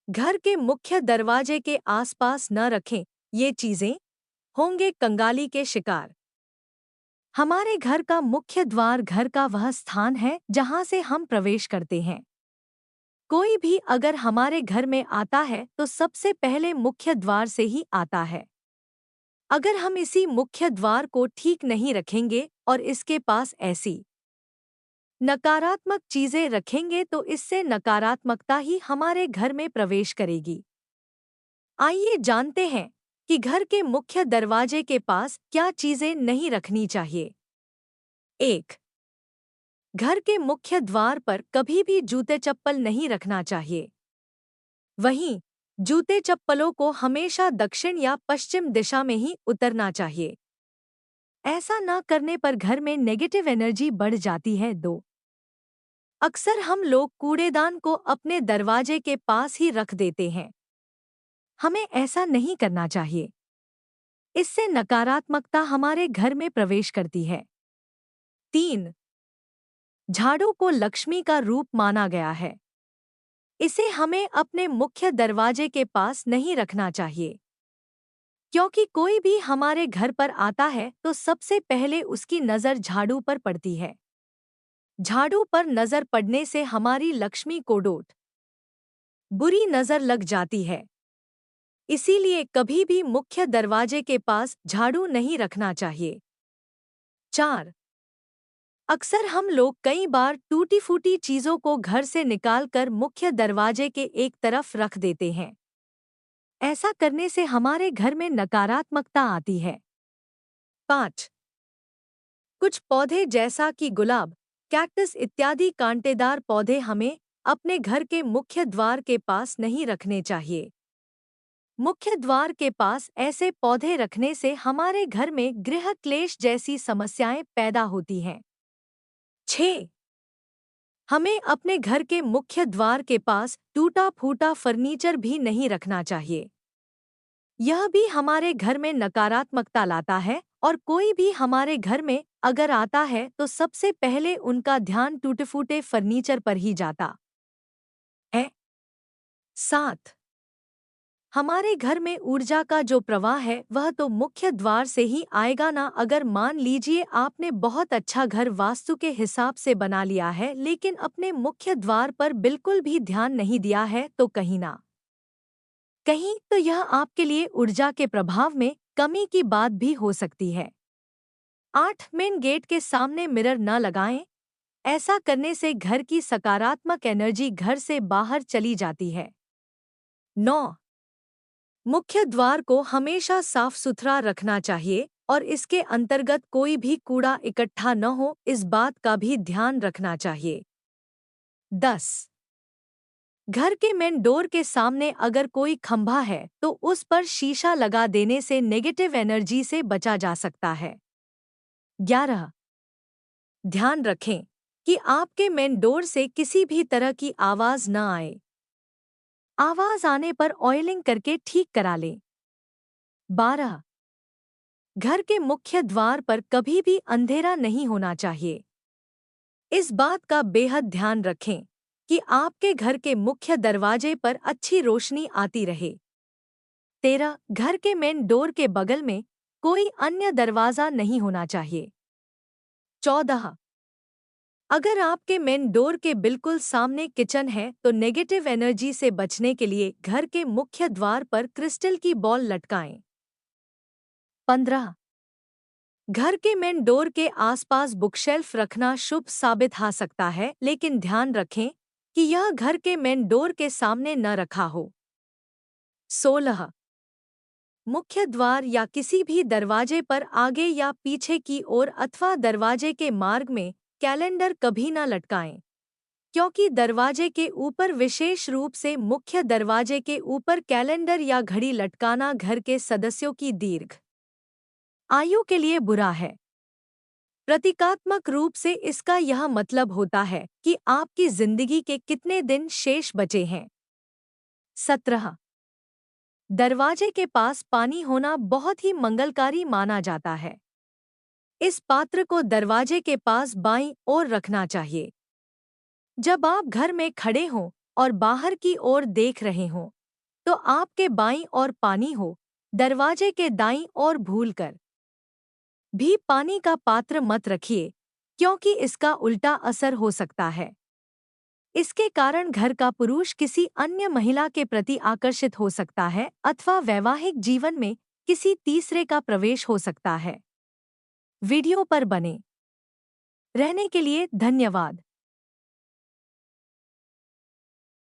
घर के मुख्य दरवाजे के आसपास न रखें, ये चीजें होंगे कंगाली के शिकार। हमारे घर का मुख्य द्वार घर का वह स्थान है जहां से हम प्रवेश करते हैं। कोई भी अगर हमारे घर में आता है तो सबसे पहले मुख्य द्वार से ही आता है। अगर हम इसी मुख्य द्वार को ठीक नहीं रखेंगे और इसके पास ऐसी नकारात्मक चीजें रखेंगे तो इससे नकारात्मकता ही हमारे घर में प्रवेश करेगी। आइए जानते हैं कि घर के मुख्य दरवाजे के पास क्या चीजें नहीं रखनी चाहिए। 1. घर के मुख्य द्वार पर कभी भी जूते चप्पल नहीं रखना चाहिए। वहीं जूते चप्पलों को हमेशा दक्षिण या पश्चिम दिशा में ही उतरना चाहिए। ऐसा न करने पर घर में नेगेटिव एनर्जी बढ़ जाती है। 2. अक्सर हम लोग कूड़ेदान को अपने दरवाजे के पास ही रख देते हैं। हमें ऐसा नहीं करना चाहिए। इससे नकारात्मकता हमारे घर में प्रवेश करती है। 3. झाड़ू को लक्ष्मी का रूप माना गया है। इसे हमें अपने मुख्य दरवाजे के पास नहीं रखना चाहिए, क्योंकि कोई भी हमारे घर पर आता है तो सबसे पहले उसकी नज़र झाड़ू पर पड़ती है। झाड़ू पर नज़र पड़ने से हमारी लक्ष्मी को डोट बुरी नज़र लग जाती है। इसीलिए कभी भी मुख्य दरवाजे के पास झाड़ू नहीं रखना चाहिए। 4. अक्सर हम लोग कई बार टूटी फूटी चीज़ों को घर से निकालकर मुख्य दरवाजे के एक तरफ रख देते हैं। ऐसा करने से हमारे घर में नकारात्मकता आती है। 5. कुछ पौधे जैसा कि गुलाब, कैक्टस इत्यादि कांटेदार पौधे हमें अपने घर के मुख्य द्वार के पास नहीं रखने चाहिए। मुख्य द्वार के पास ऐसे पौधे रखने से हमारे घर में गृह क्लेश जैसी समस्याएं पैदा होती हैं। 6. हमें अपने घर के मुख्य द्वार के पास टूटा फूटा फर्नीचर भी नहीं रखना चाहिए। यह भी हमारे घर में नकारात्मकता लाता है और कोई भी हमारे घर में अगर आता है तो सबसे पहले उनका ध्यान टूटे फूटे फर्नीचर पर ही जाता है। 7. हमारे घर में ऊर्जा का जो प्रवाह है वह तो मुख्य द्वार से ही आएगा ना। अगर मान लीजिए आपने बहुत अच्छा घर वास्तु के हिसाब से बना लिया है लेकिन अपने मुख्य द्वार पर बिल्कुल भी ध्यान नहीं दिया है तो कहीं ना कहीं तो यह आपके लिए ऊर्जा के प्रभाव में कमी की बात भी हो सकती है। 8. मेन गेट के सामने मिरर न लगाएं। ऐसा करने से घर की सकारात्मक एनर्जी घर से बाहर चली जाती है। 9. मुख्य द्वार को हमेशा साफ सुथरा रखना चाहिए और इसके अंतर्गत कोई भी कूड़ा इकट्ठा न हो, इस बात का भी ध्यान रखना चाहिए। 10. घर के मेन डोर के सामने अगर कोई खंभा है तो उस पर शीशा लगा देने से नेगेटिव एनर्जी से बचा जा सकता है। 11. ध्यान रखें कि आपके मेन डोर से किसी भी तरह की आवाज न आए। आवाज आने पर ऑयलिंग करके ठीक करा लें। 12. घर के मुख्य द्वार पर कभी भी अंधेरा नहीं होना चाहिए। इस बात का बेहद ध्यान रखें कि आपके घर के मुख्य दरवाजे पर अच्छी रोशनी आती रहे। 13. घर के मेन डोर के बगल में कोई अन्य दरवाजा नहीं होना चाहिए। 14. अगर आपके मेन डोर के बिल्कुल सामने किचन है तो नेगेटिव एनर्जी से बचने के लिए घर के मुख्य द्वार पर क्रिस्टल की बॉल लटकाएं। 15. घर के मेन डोर के आसपास बुकशेल्फ रखना शुभ साबित हो सकता है, लेकिन ध्यान रखें कि यह घर के मेन डोर के सामने न रखा हो। 16. मुख्य द्वार या किसी भी दरवाजे पर आगे या पीछे की ओर अथवा दरवाजे के मार्ग में कैलेंडर कभी न लटकाएं, क्योंकि दरवाजे के ऊपर, विशेष रूप से मुख्य दरवाजे के ऊपर कैलेंडर या घड़ी लटकाना घर के सदस्यों की दीर्घ आयु के लिए बुरा है। प्रतीकात्मक रूप से इसका यह मतलब होता है कि आपकी जिंदगी के कितने दिन शेष बचे हैं। 17. दरवाजे के पास पानी होना बहुत ही मंगलकारी माना जाता है। इस पात्र को दरवाजे के पास बाईं ओर रखना चाहिए। जब आप घर में खड़े हों और बाहर की ओर देख रहे हों, तो आपके बाईं ओर पानी हो, दरवाजे के दाईं ओर भूलकर भी पानी का पात्र मत रखिए, क्योंकि इसका उल्टा असर हो सकता है। इसके कारण घर का पुरुष किसी अन्य महिला के प्रति आकर्षित हो सकता है अथवा वैवाहिक जीवन में किसी तीसरे का प्रवेश हो सकता है। वीडियो पर बने रहने के लिए धन्यवाद।